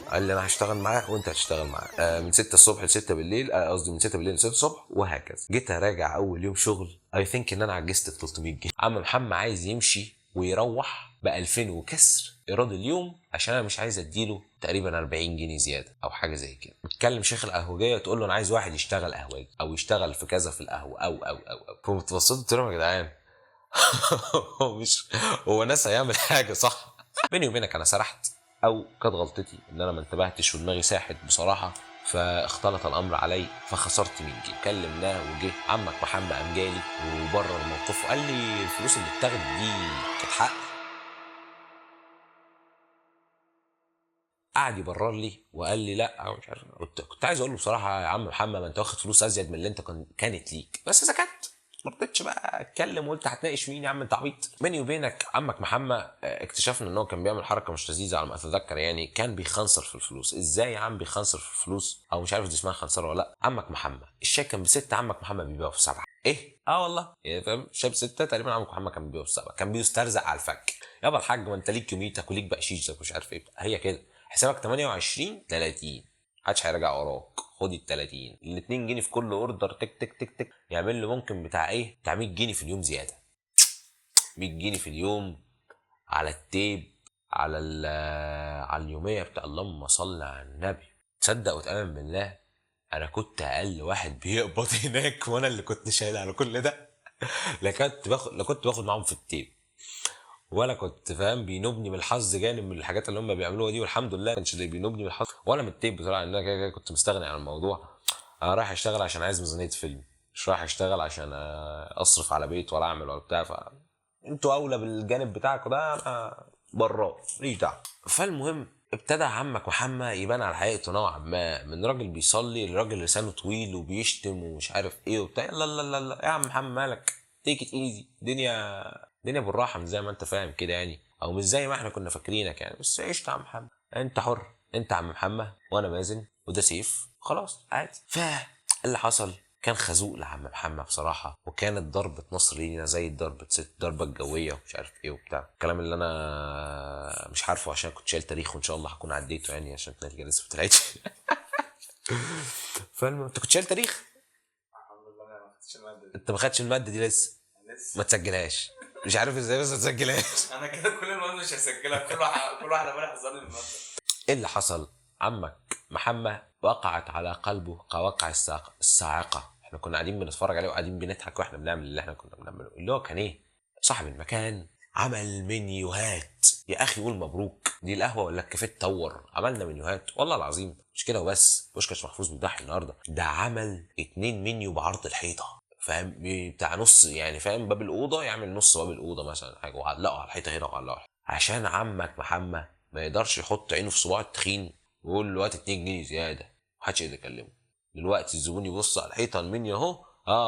قال لي انا هشتغل معاه وانت هتشتغل معاه من 6 الصبح ل 6 بالليل، قصدي من 6 بالليل ل 6 الصبح وهكذا. جيت اراجع اول يوم شغل اي ثينك ان انا عجزت في 300 جنيه. عم محمد عايز يمشي ويروح ب 2000 وكسر ايراد اليوم عشان انا مش عايز اديله تقريبا 40 جنيه زياده او حاجه زي كده. بتكلم شيخ القهوجيه تقول له انا عايز واحد يشتغل قهوجي او يشتغل في كذا في القهوه او فمتوسط قلت لهم يا جدعان هو مش هو ناس هيعمل حاجه صح. بيني وبينك انا سرحت او كانت غلطتي ان انا ما انتبهتش ودماغي ساحت بصراحه، فاختلط الامر علي فخسرت 100 جنيه. كلمناه وجه عمك محمد قام جالي وبرر موقفه، قال لي الفلوس اللي اتاخدت دي كانت حق. قعد يبرر لي وقال لي لا أو مش عارف. كنت عايز اقول له بصراحه يا عم محمد ما انت واخد فلوس ازيد من اللي انت كانت ليك، بس سكت ما رضيتش بقى اتكلم وقلت هتناقش مين يا عم انت عبيط. بيني وبينك عمك محمد اكتشفنا ان هو كان بيعمل حركه مش لذيذه على ما اتذكر، يعني كان بيخنصر في الفلوس. ازاي يا عم بيخنصر في الفلوس؟ او مش عارف دي اسمها خنصره ولا لا. عمك محمد الشاي كان ب6، عمك محمد بيبيعه ب7. ايه والله يعني فاهم، شاي ب6 تقريبا عمك محمد كان بيبيعه ب7. كان بيسترزق على الفك. يابا الحاج ما انت ليك يوميتك وليك بقشيشك مش عارف ايه، هي كده حسابك 28 30 محدش هيراجع وراك. خد ال 30 ال 2 جنيه في كل اوردر تك تك تك تك يعمل له ممكن بتاع ايه، بتاع 100 جنيه في اليوم زياده. 100 جنيه في اليوم على التيب، على على اليوميه بتاع اللهم صل على النبي. تصدق وتامن بالله انا كنت اقل واحد بيقبض هناك وانا اللي كنت شايل على كل ده. لا كنت باخد معاهم في التيب ولا كنت فاهم بينوبني من الحظ جانب من الحاجات اللي هم بيعملوها دي، والحمد لله ما كانش اللي بينوبني من الحظ ولا من التيب بصراحه، ان انا كده كنت مستغني عن الموضوع. انا رايح اشتغل عشان عايز ميزانيه فيلم، مش رايح اشتغل عشان اصرف على بيت ولا اعمل ولا بتاع. انتوا اولى بالجانب بتاعكم ده، انا براه ماليش دعوه. فالمهم ابتدى عمك محمد يبان على حقيقته نوعا ما، من راجل بيصلي لراجل لسانه طويل وبيشتم ومش عارف ايه وبتاع. لا لا لا لا يا عم محمد مالك، تيك ات ايزي، الدنيا بالراحه، مش زي ما انت فاهم كده يعني، او مش زي ما احنا كنا فاكرينك يعني. بس عيشت يا عم محمد، انت حر، انت عم محمد وانا مازن وده سيف، خلاص عادي. اللي حصل كان خازوق لعم محمد بصراحه، وكانت ضربه نصر لينا زي الضربه الجويه ومش عارف ايه وبتاع الكلام اللي انا مش عارفه عشان كنت شايل تاريخ وان شاء الله هكون عديته يعني عشان النتيجه لسه ما طلعتش. انت كنت شايل تاريخ؟ الحمد لله انا ما خدتش الماده دي. انت ما خدتش الماده دي لسه؟ لسه. ما تسجلهاش. مش عارف ازاي بس ما تسجلهاش. انا كده كل المواد مش هسجلها، كل واحد عمال يحذرني من الماده. ايه اللي حصل؟ عمك محمد وقعت على قلبه كوقع الصاعقه. احنا كنا قاعدين بنتفرج عليه وقاعدين بنضحك واحنا بنعمل اللي احنا كنا بنعمله، اللي هو كان ايه، صاحب المكان عمل منيوهات. يا اخي قول مبروك، دي القهوه ولا الكافيه اتطور؟ عملنا منيوهات والله العظيم. مش كده وبس، بوشكاش محفوظ بيضحي النهارده، ده عمل 2 منيو بعرض الحيطه، فاهم، بتاع نص يعني، فاهم، باب الاوضه يعمل نص باب الاوضه مثلا حاجه وعلقه على الحيطه هنا وعلقه عشان عمك محمد ما يقدرش يحط عينه في صباعه التخين ويقول له دلوقتي 2 جنيه زياده محدش يقدر يكلمه. دلوقتي الزبون يبص على الحيطه المنيو اهو،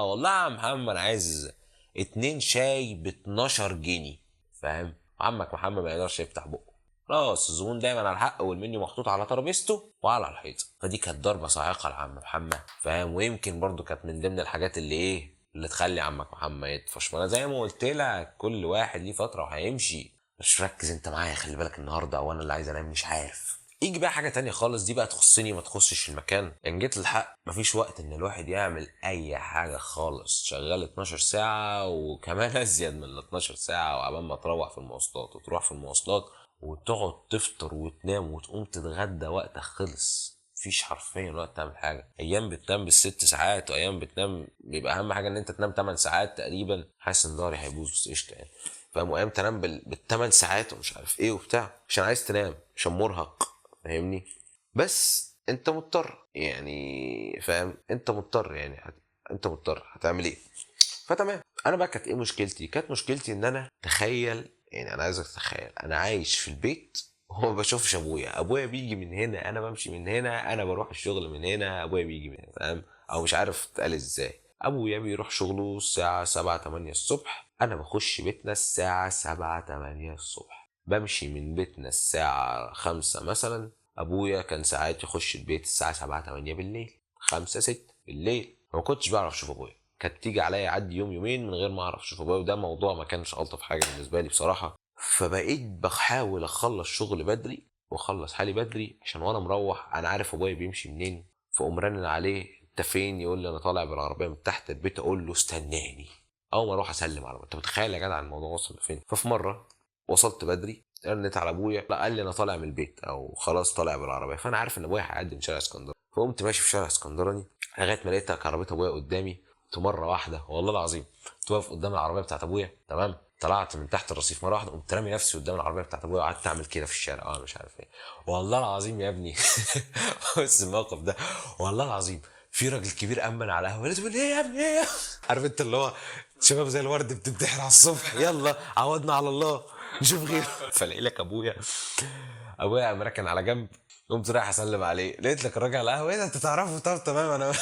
والله يا عم محمد عايز 2 شاي ب 12 جنيه، فاهم. عمك محمد ما يقدرش يفتح بقه، خلاص الزبون دايما على الحق والمنيو محطوط على ترابيزته وعلى الحيطه. فدي كانت ضربه صاعقه لعم محمد، فاهم. ويمكن برضو كانت من ضمن الحاجات اللي تخلي عمك محمد يطفش. ما انا زي ما قلت لك كل واحد ليه فتره وهيمشي. مش ركز انت معايا، خلي بالك النهارده او انا اللي عايز انام مش عارف. يجي بقى حاجه تانية خالص، دي بقى تخصني ما تخصش المكان. ان جيت للحق مفيش وقت ان الواحد يعمل اي حاجه خالص، شغال 12 ساعه وكمان ازيد من ال 12 ساعه، وعبال ما تروح في المواصلات وتروح في المواصلات وتقعد تفطر وتنام وتقوم تتغدى وقتك خلص. مفيش حرفيا وقت تعمل حاجه. ايام بتنام بال6 ساعات وايام بتنام بيبقى اهم حاجه ان انت تنام 8 ساعات تقريبا. حاسس ان ضهري هيبوظ بس قشطه يعني. فاهم، وايام تنام بال8 ساعات ومش عارف ايه وبتاع عشان عايز تنام عشان مرهق، فاهمني. بس انت مضطر يعني، فاهم، انت مضطر يعني انت مضطر هتعمل ايه. فتمام. انا بقى كانت ايه مشكلتي؟ كانت مشكلتي ان انا تخيل يعني، انا عايزك تتخيل انا عايش في البيت وهو ما بشوفش ابويا بيجي من هنا، انا بمشي من هنا، انا بروح الشغل من هنا، ابويا بيجي من هنا، فاهم. او مش عارف تقال ازاي. ابويا بيروح شغله الساعة 7 8 الصبح، انا بخش بيتنا الساعة 7 8 الصبح، بمشي من بيتنا الساعة 5 مثلا. ابويا كان ساعات يخش البيت الساعة 7 8 بالليل، 5 6 بالليل. ما كنتش بعرف اشوف ابويا، كانت تيجي عليا يعدي يوم يومين من غير ما اعرف اشوف ابويا، وده موضوع ما كانش الطف حاجه بالنسبه لي بصراحه. فبقيت بحاول اخلص شغل بدري واخلص حالي بدري، عشان وانا مروح انا عارف ابويا بيمشي منين، فاقوم رنن عليه انت فين، يقول لي انا طالع بالعربيه من تحت البيت، اقول له استناني، اول ما اروح اسلم على انت متخيل يا جدع الموضوع وصل لفين. ففي مره وصلت بدري، رنت على ابويا، لا قال لي انا طالع من البيت او خلاص طالع بالعربيه، فانا عارف ان ابويا هيعدي من شارع اسكندريه، فقمت ماشي في شارع اسكندراني لغايه ما لقيت عربيه ابويا قدامي. كنت مره واحده والله العظيم كنت واقف قدام العربيه بتاعت ابويا، تمام، طلعت من تحت الرصيف مره واحده، قمت رامي نفسي قدام العربيه بتاعت ابويا وقعدت اعمل كده في الشارع، مش عارف ايه. والله العظيم يا ابني بس الموقف ده والله العظيم في راجل كبير امن على قهوه لازم ايه يا ابني ايه، عارف انت اللي هو شباب زي الورد بتنتحر على الصبح، يلا عودنا على الله نشوف غيره. فلاقي لك ابويا قام راكن على جنب، قمت رايح اسلم عليه، لقيت لك الراجل على القهوه، ايه ده انت تعرفه؟ طب تمام انا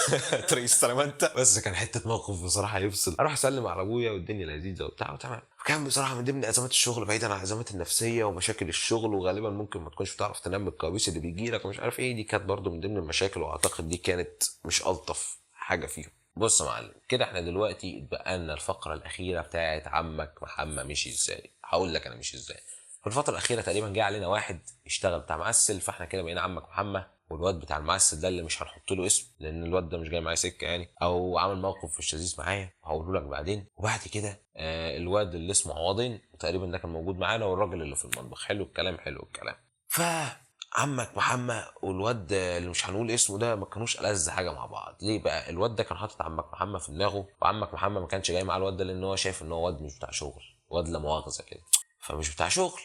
طريق السلام انت. بس كان حته موقف بصراحه يفصل، اروح اسلم على ابويا والدنيا لذيذه وبتاع وتمام. كان بصراحه من ضمن ازمات الشغل، بعيدا عن الازمات النفسيه ومشاكل الشغل، وغالبا ممكن ما تكونش بتعرف تنام من الكوابيس اللي بيجي لك ومش عارف ايه، دي كانت برضو من ضمن المشاكل، واعتقد دي كانت مش الطف حاجه فيهم. بص يا معلم، كده احنا دلوقتي اتبقى لنا الفقره الاخيره بتاعت عمك محمد مشي ازاي. هقول لك انا مشي ازاي. في الفتره الاخيره تقريبا جه علينا واحد يشتغل بتاع معسل، فاحنا كده بقينا عمك محمد، والواد بتاع المعسل ده اللي مش هنحط له اسم لان الواد ده مش جاي معايا سكه يعني، او عمل موقف مش لذيذ معايا هقوله لك بعدين. وبعد كده الواد اللي اسمه عوضين تقريبا ده كان موجود معانا، والراجل اللي في المطبخ. حلو الكلام حلو الكلام. عمك محمد والواد اللي مش هنقول اسمه ده ما كانوش ألذ حاجه مع بعض. ليه بقى؟ الواد ده كان حاطط عمك محمد في دماغه، وعمك محمد ما كانش جاي مع الواد ده لان هو شايف ان هو واد مش بتاع شغل، واد لا مؤاخذه كده، فمش بتاع شغل.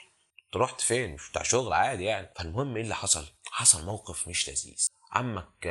رحت فين؟ مش بتاع شغل عادي يعني. فالمهم ايه اللي حصل؟ حصل موقف مش لذيذ. عمك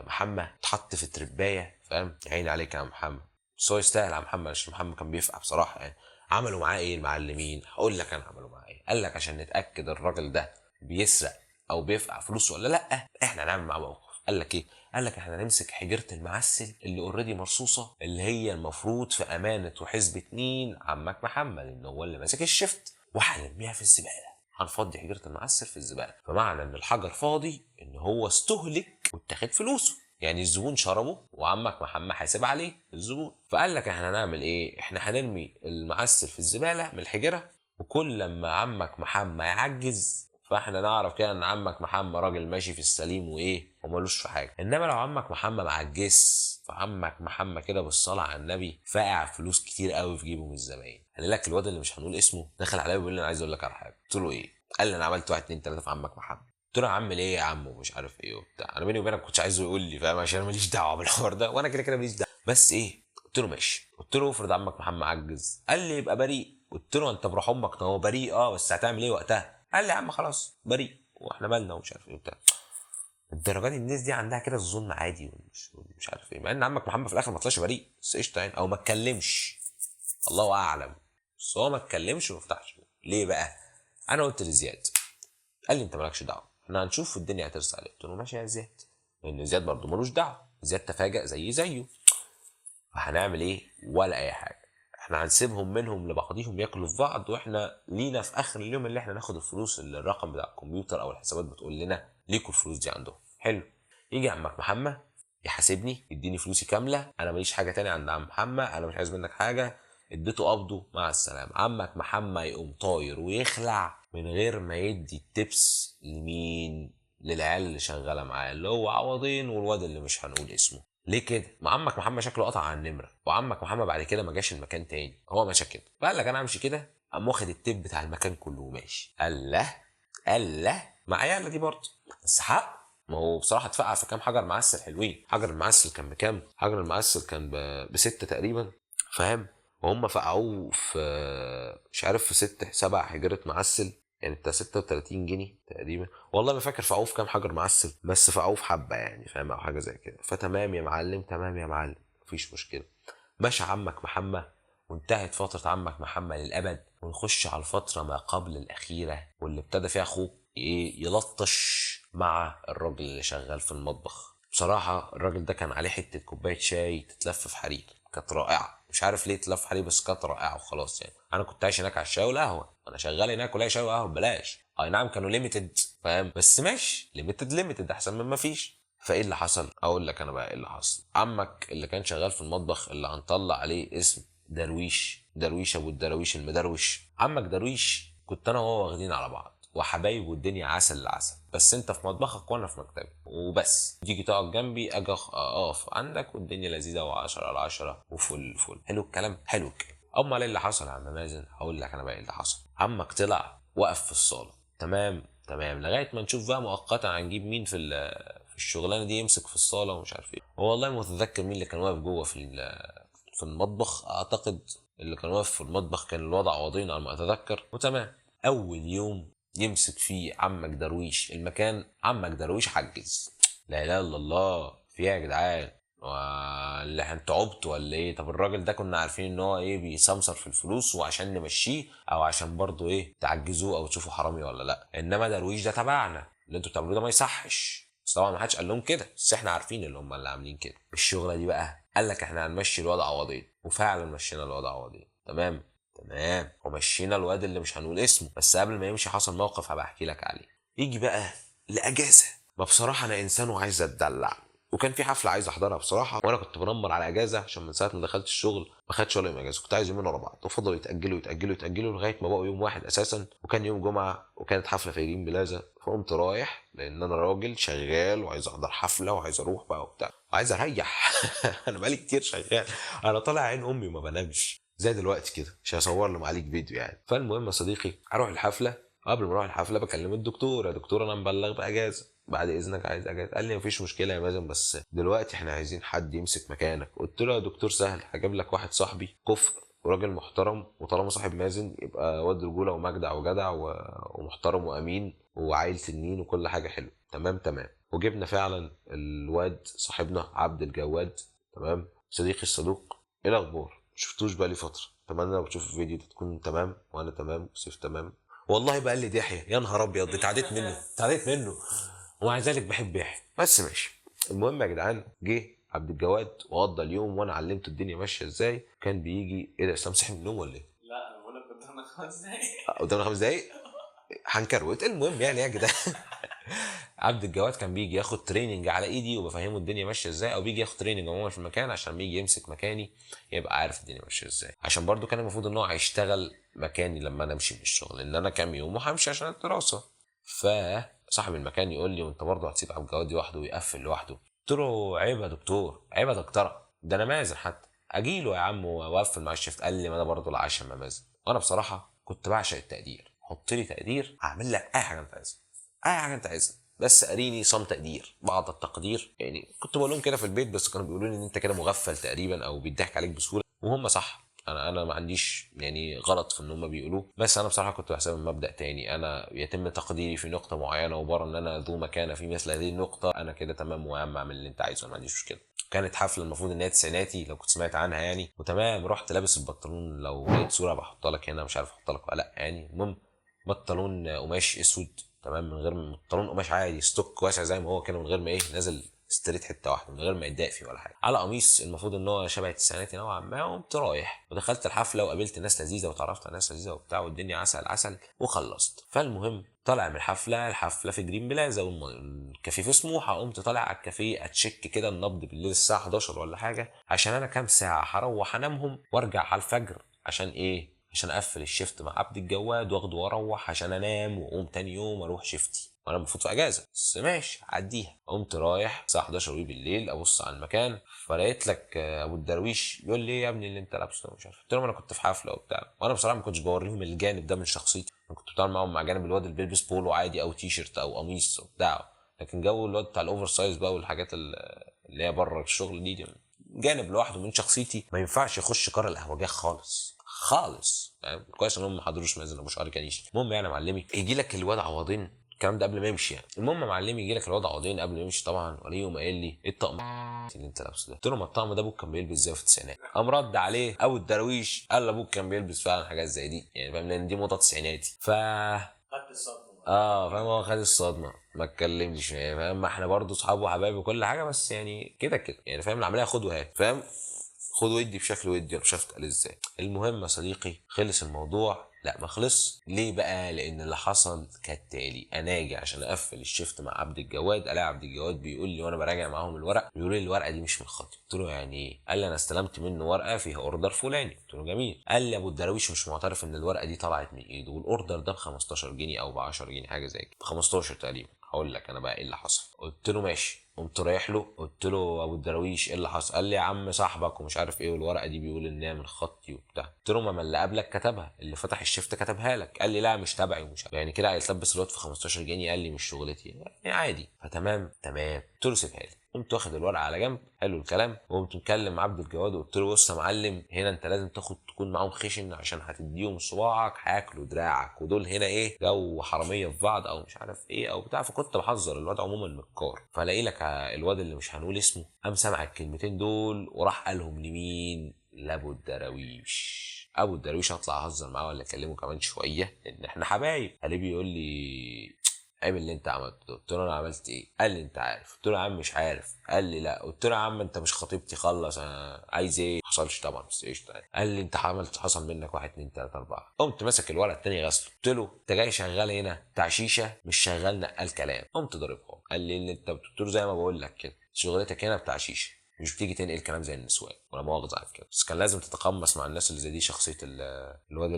محمد اتحط في تربايه، فاهم؟ عيني عليك يا محمد، بس هو يستاهل يا محمد عشان محمد كان بيفقع بصراحه يعني. عملوا معاه ايه المعلمين؟ هقول لك انا عملوا معاه ايه. قال لك عشان نتاكد الراجل ده بيسرق او بيفقع فلوس ولا لا، احنا هنعمل معاه موقف. قال لك ايه؟ قال لك احنا هنمسك حجره المعسل اللي اوريدي مرصوصه، اللي هي المفروض في امانه وحسبه مين؟ عمك محمد، ان هو اللي ماسك الشفت، وهنرميها في الزباله. هنفضي حجره المعسل في الزباله، فمعنى ان الحجر فاضي ان هو استهلك واتاخد فلوسه، يعني الزبون شربه وعمك محمد حاسب عليه الزبون. فقال لك احنا هنعمل ايه؟ احنا هنرمي المعسل في الزباله من الحجره، وكل لما عمك محمد يعجز فاحنا نعرف كده ان عمك محمد راجل ماشي في السليم وايه ومالوش في حاجه. انما لو عمك محمد معجز فعمك محمد كده بالصلاه على النبي فاقع فلوس كتير قوي في جيبه من الزباين. قال لك الواد اللي مش هنقول اسمه دخل عليا وبيقول لي انا عايز اقول لك على حاجه. قلت له ايه؟ قال لي انا عملت 1 2 3 في عمك محمد. قلت له اعمل ايه يا عم ومش عارف ايه وبتاع، انا بيني وبينك كنتش عايزه يقول لي فاهم، عشان انا ماليش دعوه بالحوار ده، وانا كده كده ماليش دعوه، بس ايه، قلت له ماشي. قلت له افرض عمك محمد عجز. قال لي يبقى بريء. قلت له انت بروح امك، هو بريء بس هتعمل ايه وقتها؟ قال لي يا عم خلاص بريء واحنا مالنا ومش عارف ايه وبتاع. الدرجات دي الناس دي عندها كده الظن عادي ومش عارف ايه، مع ان عمك محمد في الاخر ما طلعش بريء، بس قشطه يعني، او ما اتكلمش الله اعلم، بس هو ما اتكلمش وما فتحش. ليه بقى؟ انا قلت لزياد، قال لي انت مالكش دعوه، احنا هنشوف الدنيا هترسى عليه. قلت له ماشي يا زياد، لان زياد برضه ملوش دعوه، زياد تفاجئ زيه، فهنعمل ايه؟ ولا اي حاجه، احنا هنسيبهم منهم لبعضيهم ياكلوا في بعض، واحنا لينا في اخر اليوم اللي احنا ناخد الفلوس اللي الرقم بتاع الكمبيوتر او الحسابات بتقول لنا ليكوا الفلوس دي عندهم. حلو. يجي عمك محمد يحاسبني يديني فلوسي كامله، انا ماليش حاجه تاني عند عم محمد، انا مش عايز منك حاجه، اديته قبضه مع السلامه. عمك محمد يقوم طاير ويخلع من غير ما يدي التبس لمين؟ للعيال اللي شغاله معاه، اللي هو عوضين والواد اللي مش هنقول اسمه. ليه كده؟ ما عمك محمد شكله قطع على النمره، وعمك محمد بعد كده ما جاش المكان تاني، هو ماشي كده، فقال لك انا همشي كده، قام واخد التيب بتاع المكان كله وماشي. الله مع عيالة دي برضه، بس حق، ما هو بصراحه اتفقع في كام حجر معسل حلوين. حجر المعسل كان بكام؟ حجر المعسل كان بستة تقريبا، فاهم؟ وهم فقعوه في مش عارف في 6 7 حجرة معسل، يعني بتاع 36 جنيه تقريبا، والله ما فاكر فقعوه في كام حجر معسل، بس فقعوه في حبه يعني، فاهم؟ او حاجه زي كده. فتمام يا معلم، تمام يا معلم، مفيش مشكله. ماشي عمك محمد، وانتهت فتره عمك محمد للابد، ونخش على الفتره ما قبل الاخيره، واللي ابتدى فيها اخوك ايه؟ يلطش مع الراجل اللي شغال في المطبخ. بصراحه الراجل ده كان عليه حته كوبايه شاي تتلف في حرير، كانت رائعه، مش عارف ليه تلف حرير بس كانت رائعه وخلاص يعني. انا كنت عايش هناك على الشاي والقهوه، انا شغال هناك ولاقي شاي وقهوه ببلاش، اي نعم كانوا ليميتد فاهم، بس ماشي، ليميتد احسن من ما فيش. فايه اللي حصل؟ اقول لك انا بقى ايه اللي حصل. عمك اللي كان شغال في المطبخ اللي هنطلع عليه اسم درويش ابو الدراويش المدروش، عمك درويش كنت انا وهو واخدين على بعض، وحبايب والدنيا عسل العسل، بس انت في مطبخك وانا في مكتبي وبس. تيجي تقعد جنبي اجي اقف عندك والدنيا لذيذه و10 على 10 وفل فل. حلو الكلام، حلو الكلام. امال ايه اللي حصل يا عم مازن؟ هقول لك انا بقى ايه اللي حصل. عمك طلع وقف في الصاله، تمام لغايه ما نشوف بقى مؤقتا هنجيب مين في الشغلانه دي يمسك في الصاله ومش عارف ايه. هو والله ما متذكر مين اللي كان واقف جوه في المطبخ. اعتقد اللي كان واقف في المطبخ كان الوضع عوضين على ما اتذكر، وتمام. اول يوم يمسك فيه عمك درويش المكان، عمك درويش حجز. لا اله الا الله، في ايه يا جدعان؟ اللي انتوا عبطوا ولا ايه؟ طب الراجل ده كنا عارفين ان هو ايه بيسمسر في الفلوس وعشان نمشيه او عشان برضه ايه تعجزوه او تشوفوا حرامي ولا لا. انما درويش ده تبعنا، اللي انتوا بتعملوه ده ما يصحش. بس طبعا ما حدش قال لهم كده، بس احنا عارفين اللي هم اللي عاملين كده. الشغله دي بقى قال لك احنا هنمشي الوضع عوضين، وفعلا مشينا الوضع عوضين. تمام ومشينا الواد اللي مش هنقول اسمه، بس قبل ما يمشي حصل موقف هبقى احكي لك عليه. يجي بقى لاجازه. ما بصراحه انا انسان وعايز اتدلع، وكان في حفله عايز احضرها بصراحه، وانا كنت بنمر على اجازه عشان من ساعه ما دخلت الشغل ما خدتش ولا يوم اجازه. كنت عايز يومين ورا بعض وفضلوا يتاجلوا لغايه ما بقوا يوم واحد اساسا، وكان يوم جمعه وكانت حفله في جرين بلازا. فقمت رايح لان انا راجل شغال وعايز احضر حفله وعايز اروح بقى وبتاع وعايز اريح. انا بقالي كتير شغال، انا طالع عين امي وما بنامش زي دلوقتي كده، مش هصور لهم عليك فيديو يعني. فالمهم يا صديقي اروح الحفله. قبل ما اروح الحفله بكلم الدكتور، يا دكتور انا مبلغ باجازه، بعد اذنك عايز اجازه. قال لي مفيش مشكله يا مازن، بس دلوقتي احنا عايزين حد يمسك مكانك. قلت له يا دكتور سهل، هجيب لك واحد صاحبي كفء وراجل محترم، وطالما صاحب مازن يبقى واد رجوله ومجدع وجدع ومحترم وامين وعيل تنين وكل حاجه حلوه. تمام وجبنا فعلا الواد صاحبنا عبد الجواد. تمام صديقي الصدوق. ايه الاخبار؟ شفتوش بقى لي فتره، اتمنى لو تشوف الفيديو ده تكون تمام وانا تمام وسيف تمام. والله بقى لي يحيى، يا نهار ابيض، اتعديت منه ومع ذلك بحب يحيى، بس ماشي. المهم يا جدعان جه عبد الجواد وقضى اليوم وانا علمته الدنيا ماشيه ازاي. كان بيجي ايه ده، اسلام صحي من النوم ولا ايه؟ لا انا بقول لك قدامنا 5 دقايق. قدامنا 5 دقايق هنكروت. المهم يعني يا جدعان عبد الجواد كان بيجي ياخد تريننج على ايدي وبفهمه الدنيا ماشيه ازاي، او بيجي ياخد تريننج عموما في المكان عشان بيجي يمسك مكاني يبقى عارف الدنيا ماشيه ازاي. عشان برضو كان المفروض ان هو هيشتغل مكاني لما انا امشي من الشغل، لان انا كام يوم وهمشي عشان الدراسه. فصاحب المكان يقول لي وانت برضو هتسيب عبد الجواد لوحده ويقفل لوحده؟ قلت له عيب يا دكتور، عيب يا دكتوره، ده انا مازن حتى اجي له يا عم واقفل مع الشيفت. قال لي ما انا برضو العشم يا مازن. وانا بصراحه كنت بعشق التقدير. حط لي تقدير اعمل لك اي حاجه انت عايزها، اي حاجه انت عايزها، بس اريني صم تقدير. بعض التقدير يعني كنت بقول لهم كده في البيت، بس كانوا بيقولوا لي ان انت كده مغفل تقريبا او بيضحك عليك بسهوله، وهم صح. انا ما عنديش يعني غلط في ان هم بيقولوه، بس انا بصراحه كنت بحسب مبدا تاني. انا يتم تقديري في نقطه معينه وبرى ان انا ذو مكانه في مثل هذه النقطه، انا كده تمام ويا عم اعمل اللي انت عايزه، ما عنديش مشكله. كانت حفله المفروض ان هي تسعيناتي لو كنت سمعت عنها يعني، وتمام. رحت لابس البنطلون، لو لقيت صوره بحطها لك هنا، مش عارف احطها لك ولا لا يعني. المهم بنطلون قماش اسود، تمام، من غير بنطلون قماش عادي ستوك واسع زي ما هو كده، من غير ما ايه نازل ستريت حته واحده، من غير ما يتضايق فيه ولا حاجه، على قميص المفروض ان هو شبه التسعيناتي نوعا ما. وقمت رايح ودخلت الحفله وقابلت ناس لذيذه وتعرفت على ناس لذيذه وبتاع، والدنيا عسل عسل وخلصت. فالمهم طالع من الحفله في جرين بلازا والكافيه في سموحه. قمت طالع على الكافيه اتشيك كده النبض بالليل الساعه 11 ولا حاجه، عشان انا كام ساعه هروح انامهم وارجع على الفجر. عشان ايه؟ عشان اقفل الشيفت مع عبد الجواد واخده واروح عشان انام واقوم تاني يوم اروح شيفتي، وانا المفروض في اجازه، بس ماشي عديها. قمت رايح الساعه 11 بالليل ابص على المكان، فلقيت لك ابو الدرويش بيقول لي ايه يا ابني اللي انت لابسه مش عارف. قلت لهم انا كنت في حفله وبتاع، وانا بصراحه ما كنتش بوريهم الجانب ده من شخصيتي. انا كنت بتعامل معاهم مع جانب الواد اللي بيلبس بولو عادي او تي شيرت او قميص وبتاع، لكن جو الواد بتاع الاوفر سايز بقى والحاجات اللي هي بره الشغل دي جانب لوحده من شخصيتي، ما ينفعش يخش قاره القهوجيه خالص. فاهم كويس ان هم ما حضروش مازن ابو شعر كنيش. المهم يعني يا معلمي يجي لك الواد عوضين، الكلام ده قبل ما يمشي يعني. المهم يا معلمي يجي لك الواد عوضين قبل ما يمشي طبعا، وليهم قايل لي ايه الطقم اللي انت لابسه ده؟ قلت له ما الطقم ده ابوك كان بيلبس زيه في التسعينات. قام رد عليه ابو الدرويش قال ابوك كان بيلبس فعلا حاجات زي دي يعني، فاهم، لان دي موضه تسعيناتي. خدت الصدمه. فاهم، هو خد الصدمه ما اتكلمش يعني، فاهم، ما احنا برضه اصحاب وحبايب وكل حاجه، بس يعني كده يعني، فاهم، العمليه خد وهات، فاهم، خد ودي بشكل ودي، انا مش عارف اتقال ازاي. المهم يا صديقي خلص الموضوع لا ما خلص. ليه بقى؟ لان اللي حصل كالتالي: انا اجي عشان اقفل الشيفت مع عبد الجواد، الاقي عبد الجواد بيقول لي وانا براجع معاهم الورق، بيقول لي الورقه دي مش من خطي. قلت له يعني ايه؟ قال لي انا استلمت منه ورقه فيها اوردر فلاني. قلت له جميل. قال لي ابو الدراويش مش معترف ان الورقه دي طلعت من ايده، والاوردر ده ب 15 جنيه او ب 10 جنيه حاجه زي كده، ب 15 تقريبا. هقول لك انا بقى ايه اللي حصل. قلت له ماشي. قمت رايح له قلت له ابو الدراويش ايه اللي حصل؟ قال لي يا عم صاحبك ومش عارف ايه، والورقه دي بيقول ان هي من خطي وبتاع. قلت له ما اللي قبلك كتبها، اللي فتح الشيفت كتبها لك. قال لي لا مش تبعي ومش عارف. يعني كده هيتلبس الواد في 15 جنيه. قال لي مش شغلتي يعني عادي. فتمام تمام. قلت له سيبها لي. قمت واخد الورقه على جنب، حلو الكلام، وقمت مكلم عبد الجواد وقلت له بص يا معلم، هنا انت لازم تكون معاهم خشن، عشان هتديهم صباعك هياكلوا دراعك، ودول هنا ايه جو حراميه في بعض او مش عارف ايه او بتاع. فكنت بحذر الواد عموما من الكار. فلاقي لك الواد اللي مش هنقول اسمه قام سمع الكلمتين دول وراح قالهم لمين؟ لابو الدراويش. ابو الدراويش اطلع اهزر معاه ولا اكلمه كمان شويه ان احنا حبايب. قال لي بيقول لي عيب اللي انت عملته. قلت له انا عملت ايه؟ قال لي انت عارف. قلت له يا عم مش عارف. قال لي لا. قلت له يا عم انت مش خطيبتي، خلص انا عايز ايه؟ ما حصلش طبعا بس ايش تاني. قال لي انت عملت حصل منك 1 2 3 4. قمت ماسك الورق التاني غسله. قلت له انت جاي شغال هنا بتاع شيشه مش شغال نقال كلام. قمت ضاربه. قال لي اللي انت قلت له زي ما بقول لك كده، شغلتك هنا بتاع شيشه، مش بتيجي تنقل كلام زي النسوان، ولا مؤاخذه على كده. بس كان لازم تتقمص مع الناس اللي زي دي شخصيه الواد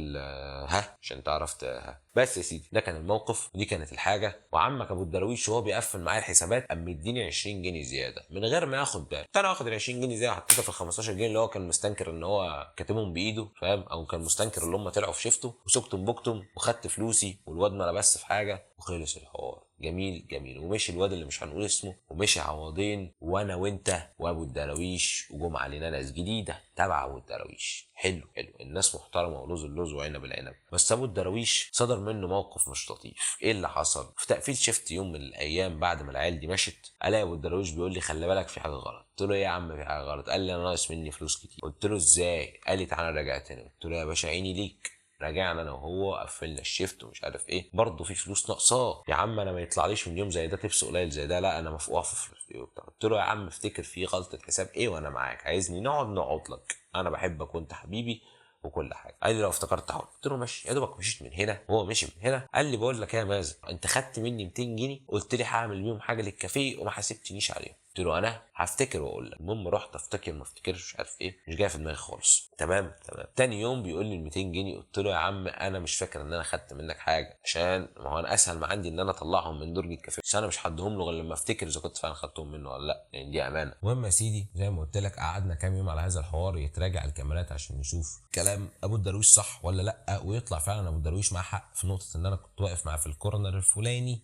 ها عشان تعرف ها. بس يا سيدي ده كان الموقف ودي كانت الحاجه. وعمك ابو الدراويش وهو بيقفل معايا الحسابات قام مديني 20 جنيه زياده من غير ما ياخد باله. انا واخد ال 20 جنيه زياده حطيتها في ال 15 جنيه اللي هو كان مستنكر ان هو كاتبهم بايده، فاهم؟ او كان مستنكر اللي هم طلعوا في شيفته، وسكتم بكتم وخدت فلوسي والواد ما لبس في حاجه وخلص الحوار. جميل جميل. ومشي الواد اللي مش هنقول اسمه، ومشي عوضين، وانا وانت وابو الدراويش، وجم علينا ناس جديده تبع ابو الدراويش. حلو حلو، الناس محترمه ولوز اللوز وعنب العنب. بس ابو الدراويش صدر منه موقف مش لطيف. ايه اللي حصل؟ في تقفيل شفت يوم من الايام بعد ما العيال دي مشت، الاقي ابو الدراويش بيقول لي خلي بالك في حاجه غلط. قلت له ايه يا عم في حاجه غلط؟ قال لي انا ناقص مني فلوس كتير. قلت له ازاي؟ قال لي تعالى راجع تاني. قلت له يا باشا عيني ليك. رجعنا انا وهو قفلنا الشيفت ومش عارف ايه، برضه في فلوس ناقصاه. يا عم انا ما يطلعليش من يوم زي ده تبس قليل زي ده، لا انا مفقوع في فلوس ايه وبتاع. قلت له يا عم افتكر في غلطه حساب ايه وانا معاك، عايزني نقعد لك، انا بحبك وانت حبيبي وكل حاجه. قال لي لو افتكرت حاضر. قلت له ماشي. يا دوبك مشيت من هنا وهو مشي من هنا. قال لي بقول لك ايه يا مازن، انت خدت مني 200 جنيه قلت لي هعمل بيهم حاجه للكافيه وما حاسبتنيش عليهم. قلت له انا هفتكر واقول لك. المهم رحت افتكر ما افتكرش مش عارف ايه، مش جاي في دماغي خالص. تمام تمام. تاني يوم بيقول لي ال 200 جنيه. قلت له يا عم انا مش فاكر ان انا خدت منك حاجه، عشان ما هو انا اسهل ما عندي ان انا اطلعهم من درج الكافيه، بس انا مش هديهم له غير لما افتكر اذا كنت فعلا خدتهم منه ولا لا، يعني دي امانه. المهم يا سيدي زي ما قلت لك قعدنا كام يوم على هذا الحوار يتراجع الكاميرات عشان نشوف كلام ابو الدرويش صح ولا لا، ويطلع فعلا ابو الدرويش معاه حق في نقطه ان انا كنت واقف معاه في الكورنر الفلاني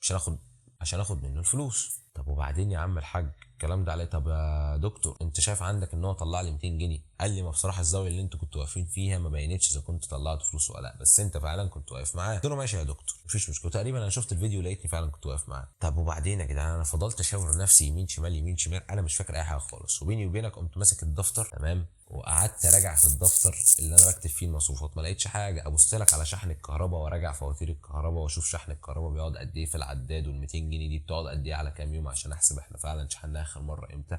عشان اخد منه الفلوس. طب وبعدين يا عم الحاج الكلام ده عليه؟ طب يا دكتور انت شايف عندك ان هو طلع لي 200 جنيه. قال لي ما بصراحه الزاويه اللي انتوا كنتوا واقفين فيها ما بينتش اذا كنت طلعت فلوس ولا لا، بس انت فعلا كنت واقف معاه. قلت له ماشي يا دكتور مفيش مشكله. تقريبا انا شفت الفيديو لقيتني فعلا كنت واقف معاه. طب وبعدين يا جدعان انا فضلت اشاور نفسي يمين شمال يمين شمال، انا مش فاكر اي حاجه خالص. وبيني وبينك قمت ماسك الدفتر تمام وقعدت اراجع في الدفتر اللي انا بكتب فيه المصروفات، ما لقيتش حاجه. ابص لك على شحن الكهرباء وراجع فواتير الكهرباء واشوف شحن الكهرباء بيقعد قد ايه في العداد، وال 200 جنيه دي بتقعد قد ايه على كام يوم عشان احسب احنا فعلا شحناها اخر مره امتى.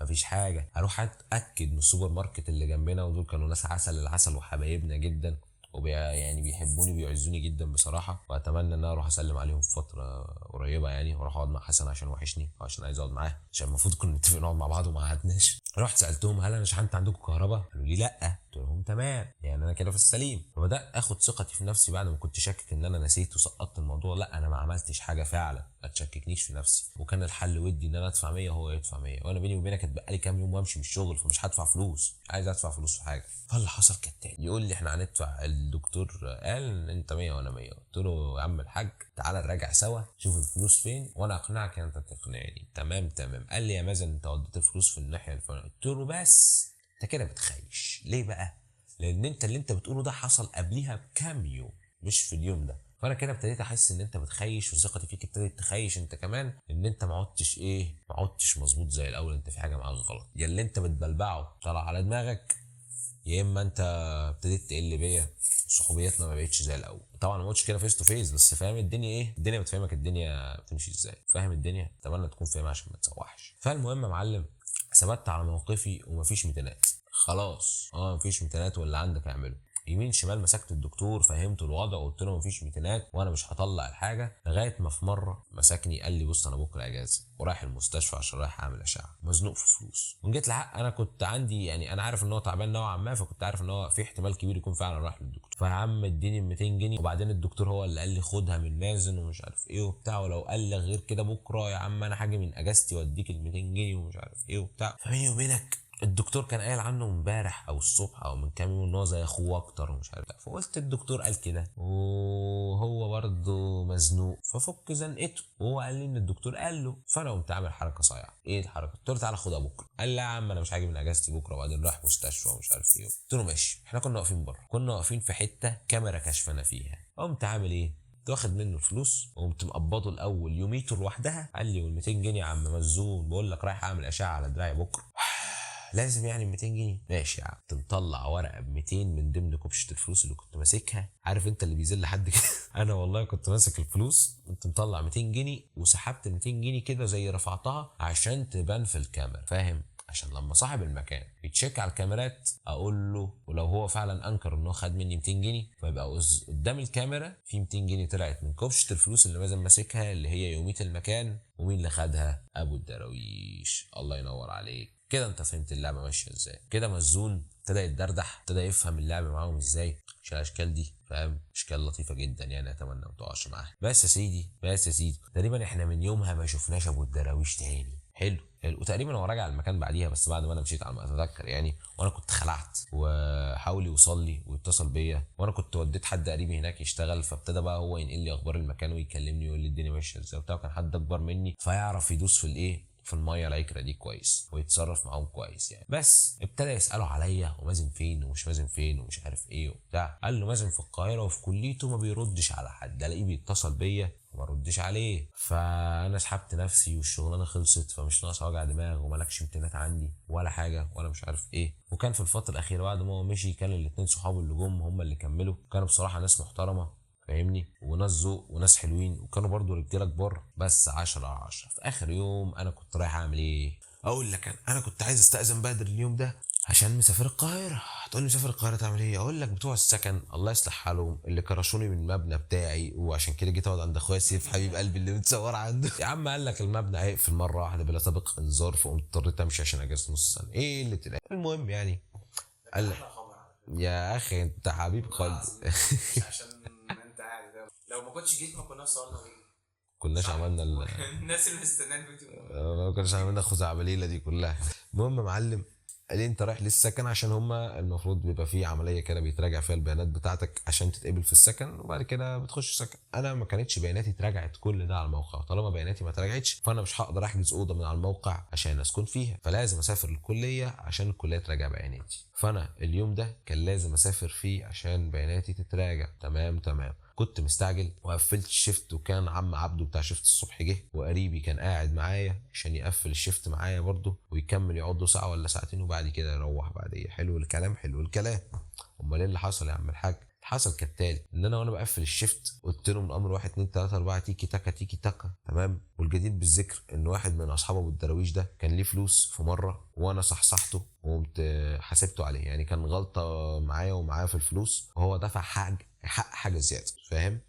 مفيش حاجه. اروح اتاكد من السوبر ماركت اللي جنبنا، ودول كانوا ناس عسل العسل وحبايبنا جدا يعني بيحبوني وبيعزوني جدا بصراحه، واتمنى ان انا اروح اسلم عليهم في فتره قريبه يعني، واروح اقعد مع حسن عشان وحشني وعشان عايز اقعد معاه، عشان المفروض كنا نتفق نقعد مع بعض وما قعدناش. رحت سالتهم هل انا شحنت عندكم كهرباء؟ قالوا لي لا. قلت لهم تمام يعني انا كده في السليم. فبدات اخد ثقتي في نفسي بعد ما كنت شاكك ان انا نسيت وسقطت الموضوع. لا انا ما عملتش حاجه فعلا، ما تشككنيش في نفسي. وكان الحل ودي ان انا ادفع 100 وهو يدفع 100، وانا بيني وبينك اتبقى لي كام يوم وامشي من الشغل، فمش هدفع فلوس، عايز ادفع فلوس في حاجه. فاللي حصل كالتالي: يقول لي احنا هندفع، الدكتور قال انت 100 وانا 100. قلت له يا عم الحاج تعالى نراجع سوا شوف الفلوس فين وانا اقنعك انت تقنعني. تمام تمام. قال لي يا مازن انت وديت الفلوس في الناحيه الفلانيه. قلت له بس انت كده بتخيش. ليه بقى؟ لان انت اللي انت بتقوله ده حصل قبليها بكام يوم مش في اليوم ده. فانا كده ابتديت احس ان انت بتخيش، وثقتي فيك ابتدت تخيش انت كمان، ان انت ما عدتش مظبوط زي الاول، انت في حاجه معاك غلط. يا اللي انت بتبلبعه طلع على دماغك، يا اما انت ابتديت تقل بيا، صحوبيتنا ما بقتش زي الاول. طبعا ما قلتش كده فيس تو فيس، بس فاهم الدنيا ايه، الدنيا بتفهمك الدنيا بتمشي ازاي، فاهم الدنيا، اتمنى تكون فاهمها عشان ما تسوحش. فالمهم يا معلم ثبت على موقفي ومفيش ميتينات خلاص. مفيش ميتينات واللي عندك اعمله. يمين شمال مسكت الدكتور فهمته الوضع وقلت له مفيش ميتينات وانا مش هطلع الحاجه، لغايه ما في مره مسكني قال لي بص انا بكره اجازه ورايح المستشفى عشان رايح اعمل اشعه مزنوق في فلوس. وجيت الحق انا كنت عندي يعني انا عارف ان هو تعبان نوعا ما، فكنت عارف ان هو في احتمال كبير يكون فعلا رايح للدكتور. فيا عم اديني 200 جنيه، وبعدين الدكتور هو اللي قال لي خدها من مازن ومش عارف ايه وبتاع، ولو قال لك غير كده بكره يا عم انا حاجه من اجازتي واديك ال 200 جنيه ومش عارف ايه وبتاع. فبيني وبينك الدكتور كان قايل عنه امبارح او الصبح او من كام يوم ان هو زي اخوه اكتر ومش عارف، فقلت الدكتور قال كده وهو برضه مزنوق ففك زنقته، وهو قال لي ان الدكتور قال له. فانا قمت عامل حركه صايعه. ايه الحركه؟ قلت له تعالى خدها بكره. قال لا يا عم انا مش هاجي من اجازتي بكره وبعدين رايح مستشفى ومش عارف ايه. قلت له ماشي. احنا كنا واقفين بره، كنا واقفين في حته كاميرا كشفنا فيها. قمت عامل ايه؟ واخد منه الفلوس وقمت مقبضه الاول يوميته لوحدها. قال لي وال 200 جنيه يا عم مزون، بقول لك رايح اعمل اشعه على دراعي بكره. لازم يعني 200 جنيه. ماشي يا عم. كنت مطلع ورقه ب 200 من ضمن كوبشه الفلوس اللي كنت ماسكها. عارف انت اللي بيذل حد كده انا والله كنت ماسك الفلوس، كنت مطلع 200 جنيه وسحبت 200 جنيه كده زي رفعتها عشان تبان في الكاميرا، فاهم؟ عشان لما صاحب المكان يتشيك على الكاميرات اقول له، ولو هو فعلا انكر انه خد مني 200 جنيه فيبقى قدام الكاميرا في 200 جنيه طلعت من كوبشه الفلوس اللي مازن ماسكها اللي هي يوميه المكان. ومين اللي خدها؟ ابو الدراويش. الله ينور عليك. كده انت فهمت اللعبه ماشيه ازاي. كده مزون ابتدى يتدردح، ابتدى يفهم اللعبه معاهم ازاي. عشان الاشكال دي فاهم اشكال لطيفه جدا يعني، اتمنى ما تقعش معاها. بس يا سيدي تقريبا احنا من يومها ما شفناش ابو الدراويش تاني. حلو. وتقريبا هو راجع المكان بعديها، بس بعد ما انا مشيت على ما اتذكر يعني، وانا كنت خلعت. وحاول يوصل لي واتصل بيا، وانا كنت وديت حد قريبي هناك يشتغل، فابتدى بقى هو ينقل لي اخبار المكان ويكلمني ويقول لي الدنيا ماشيه ازاي وبتاع. كان حد اكبر مني فيعرف يدوس في الايه في الميه العكره دي كويس ويتصرف معاهم كويس يعني. بس ابتدى يسالوا عليا ومازن فين ومش مازن فين ومش عارف ايه وبتاع. قال له مازن في القاهره وفي كليته ما بيردش على حد، الاقيه بيتصل بيا وما ردش عليه. فانا سحبت نفسي والشغلانه خلصت، فمش ناقص وجع دماغ ومالكش امتنانات عندي ولا حاجه ولا مش عارف ايه. وكان في الفتره الاخيره بعد ما هو مشي كان الاثنين صحابه اللي جم هم اللي كملوا، كانوا بصراحه ناس محترمه فاهمني وناس ذوق وناس حلوين، وكانوا برضو رجاله كبار. بس 10 على 10. في اخر يوم انا كنت رايح اعمل ايه؟ اقول لك انا كنت عايز استاذن بدر اليوم ده عشان مسافر القاهره. هتقول لي مسافر القاهره تعمل ايه؟ اقول لك بتوع السكن الله يصلح حالهم اللي كرشوني من المبنى بتاعي، وعشان كده جيت اقعد عند اخويا سيف حبيب قلبي اللي متصور عنده يا عم. قال لك المبنى هيقفل مره واحده بلا سابق انذار، فقمت اضطريت امشي عشان اجازه نص سنه. ايه اللي تلاقي المهم يعني. قال لك يا اخي انت حبيب قلبي عشان انت قاعد ده. لو ما كنتش جيت ما كناش صورنا فيديو. كناش عملنا الناس اللي مستنيه الفيديو ما كناش عملنا الخزعبليله دي كلها. المهم يا معلم قال لي انت رايح للسكن عشان هما المفروض بيبقى فيه عمليه كده بيتراجع فيها البيانات بتاعتك عشان تتقبل في السكن، وبعد كده بتخش سكن. انا ما كانتش بياناتي اتراجعت كل ده على الموقع، طالما بياناتي ما اتراجعتش فانا مش هقدر احجز اوضه من على الموقع عشان اسكن فيها، فلازم اسافر الكليه عشان الكليه تراجع بياناتي. فانا اليوم ده كان لازم اسافر فيه عشان بياناتي تتراجع. تمام. كنت مستعجل وقفلت الشيفت، وكان عم عبده بتاع شيفت الصبح جه، وقريبي كان قاعد معايا عشان يقفل الشيفت معايا برضه ويكمل يقعد ساعه ولا ساعتين وبعد كده يروح بعديه. حلو الكلام. امال ايه اللي حصل يا عم الحاج؟ حصل كالتالي ان انا وانا بقفل الشيفت قلت لهم الامر 1 2 3 4 تيكي تاكا. تمام. والجدير بالذكر ان واحد من اصحاب ابو الدراويش ده كان ليه فلوس في مره وانا صحصحته وقمت حاسبته عليه، يعني كان غلطه معايا ومعاه في الفلوس وهو دفع حاجه زياده فاهم.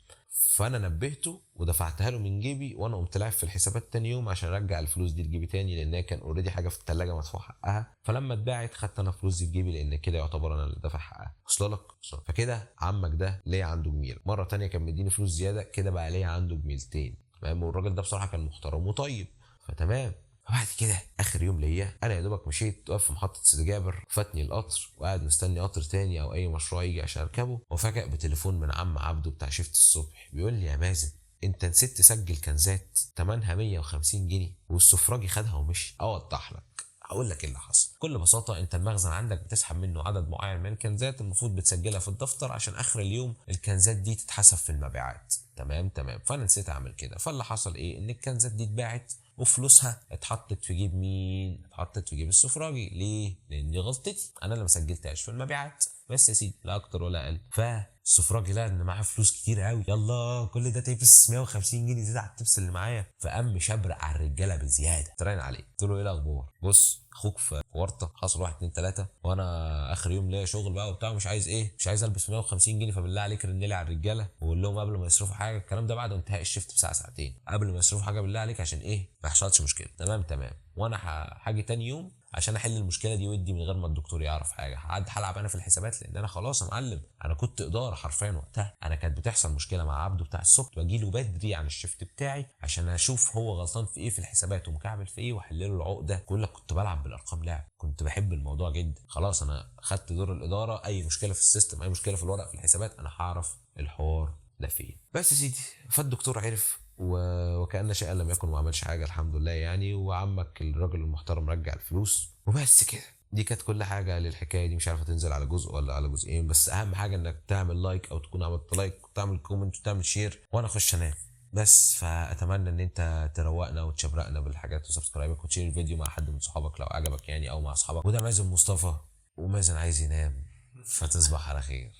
فانا نبهته ودفعتها له من جيبي، وانا قمت لاعب في الحسابات تاني يوم عشان ارجع الفلوس دي لجيبي تاني، لانها كان اوريدي حاجه في الثلاجه مدفوع حقها. فلما اتباعت خدت انا فلوس دي في جيبي لان كده يعتبر انا اللي دافع حقها. وصل لك؟ فكده عمك ده ليه عنده جميل مره تانية كان مديني فلوس زياده، كده بقى ليه عنده جميلتين. تمام. والراجل ده بصراحه كان محترم وطيب فتمام. فبعد كده اخر يوم ليا انا يا دوبك مشيت واقف في محطه سيدي جابر، فاتني القطر وقاعد مستني قطر تاني او اي مشروع يجي عشان اركبه، وفجاه بتليفون من عم عبده بتاع شيفت الصبح بيقول لي يا مازن انت نسيت تسجل كنزات تمنها 150 جنيه والسفراجي خدها ومشي. اوضح لك هقول لك ايه اللي حصل. بكل بساطه انت المخزن عندك بتسحب منه عدد معين من الكنزات، المفروض بتسجلها في الدفتر عشان اخر اليوم الكنزات دي تتحسب في المبيعات. تمام. فانا نسيت اعمل كده. فاللي حصل ايه؟ ان الكنزات دي اتباعت وفلوسها اتحطت في جيب مين؟ اتحطت في جيب السفراجي. ليه؟ لان دي غلطتي انا اللي ما سجلتهاش في المبيعات. بس يا سيدي لا اكتر ولا اقل. فالسفراجي لقى ان معاه فلوس كتير قوي، يلا كل ده تبس 150 جنيه زياده على التبس اللي معايا. فقام مشبرق على الرجاله بزياده. تراين عليه قلت له ايه الاخبار؟ بص اخوك في ورطه، حصل 1 2 3، وانا اخر يوم ليا شغل بقى وبتاع، مش عايز ايه، مش عايز البس 150 جنيه، فبالله عليك رن لي على الرجاله وقول لهم قبل ما يصرفوا حاجه، الكلام ده بعد انتهاء الشيفت بساعه ساعتين، قبل ما يصرفوا حاجه بالله عليك عشان ايه ما يحصلش مشكله. تمام. وانا هاجي تاني يوم عشان احل المشكله دي ودي من غير ما الدكتور يعرف حاجه. هلعب انا في الحسابات، لان انا خلاص يا معلم انا كنت اداره حرفيا وقتها. انا كانت بتحصل مشكله مع عبده بتاع الصبح، باجي له بدري عن الشيفت بتاعي عشان اشوف هو غلطان في ايه في الحسابات ومكعبل في ايه واحل له العقده. كل كنت بلعب بالارقام لعب، كنت بحب الموضوع جدا. خلاص انا خدت دور الاداره، اي مشكله في السيستم، اي مشكله في الورق في الحسابات، انا هعرف الحوار ده فين. بس يا سيدي فالدكتور عرف وكأن شيئا لم يكن وما عملش حاجه الحمد لله يعني. وعمك الراجل المحترم رجع الفلوس وبس كده. دي كانت كل حاجه للحكايه دي. مش عارفه تنزل على جزء ولا على جزئين، بس اهم حاجه انك تعمل لايك او تكون عملت لايك وتعمل كومنت وتعمل شير وانا اخش انام بس. فاتمنى ان انت تروقنا وتشبرقنا بالحاجات وسبسكرايبك وتشير الفيديو مع حد من صحابك لو عجبك يعني او مع اصحابك. وده مازن مصطفى، ومازن عايز ينام، فتصبح على خير.